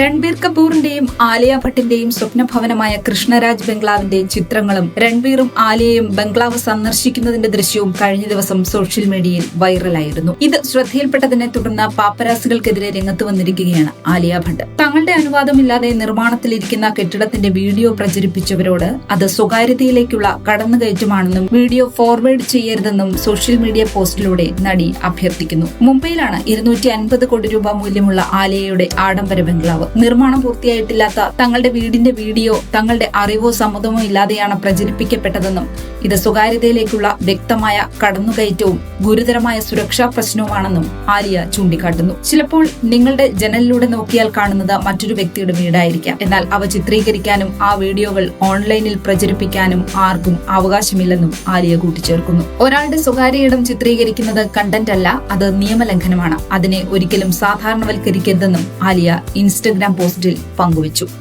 രൺബീർ കപൂറിന്റെയും ആലിയ ഭട്ടിന്റെയും സ്വപ്നഭവനമായ കൃഷ്ണരാജ് ബംഗ്ലാവിന്റെ ചിത്രങ്ങളും രൺബീറും ആലിയയും ബംഗ്ലാവ് സന്ദർശിക്കുന്നതിന്റെ ദൃശ്യവും കഴിഞ്ഞ ദിവസം സോഷ്യൽ മീഡിയയിൽ വൈറലായിരുന്നു. ഇത് ശ്രദ്ധയിൽപ്പെട്ടതിനെ തുടർന്ന് പാപ്പരാസികൾക്കെതിരെ രംഗത്ത് വന്നിരിക്കുകയാണ് ആലിയ ഭട്ട്. തങ്ങളുടെ അനുവാദമില്ലാതെ നിർമ്മാണത്തിലിരിക്കുന്ന കെട്ടിടത്തിന്റെ വീഡിയോ പ്രചരിപ്പിച്ചവരോട് അത് സ്വകാര്യതയിലേക്കുള്ള കടന്നുകയറ്റമാണെന്നും വീഡിയോ ഫോർവേഡ് ചെയ്യരുതെന്നും സോഷ്യൽ മീഡിയ പോസ്റ്റിലൂടെ നടി അഭ്യർത്ഥിക്കുന്നു. മുംബൈയിലാണ് 250 കോടി രൂപ മൂല്യമുള്ള ആലിയയുടെ ആഡംബര ബംഗ്ലാവ്. നിർമ്മാണം പൂർത്തിയായിട്ടില്ലാത്ത തങ്ങളുടെ വീടിന്റെ വീഡിയോ തങ്ങളുടെ അറിവോ സമ്മതമോ ഇല്ലാതെയാണ് പ്രചരിപ്പിക്കപ്പെട്ടതെന്നും ഇത് സ്വകാര്യതയിലേക്കുള്ള വ്യക്തമായ കടന്നുകയറ്റവും ഗുരുതരമായ സുരക്ഷാ പ്രശ്നവുമാണെന്നും ആലിയ ചൂണ്ടിക്കാട്ടുന്നു. ചിലപ്പോൾ നിങ്ങളുടെ ജനലിലൂടെ നോക്കിയാൽ കാണുന്നത് മറ്റൊരു വ്യക്തിയുടെ വീടായിരിക്കാം. എന്നാൽ അവ ചിത്രീകരിക്കാനും ആ വീഡിയോകൾ ഓൺലൈനിൽ പ്രചരിപ്പിക്കാനും ആർക്കും അവകാശമില്ലെന്നും ആലിയ കൂട്ടിച്ചേർക്കുന്നു. ഒരാളുടെ സ്വകാര്യ ഇടം ചിത്രീകരിക്കുന്നത് കണ്ടന്റ് അല്ല, അത് നിയമലംഘനമാണ്. അതിനെ ഒരിക്കലും സാധാരണവൽക്കരിക്കരുതെന്നും ആലിയ ഇൻസ്റ്റഗ്രാം പോസ്റ്റിൽ പങ്കുവച്ചു.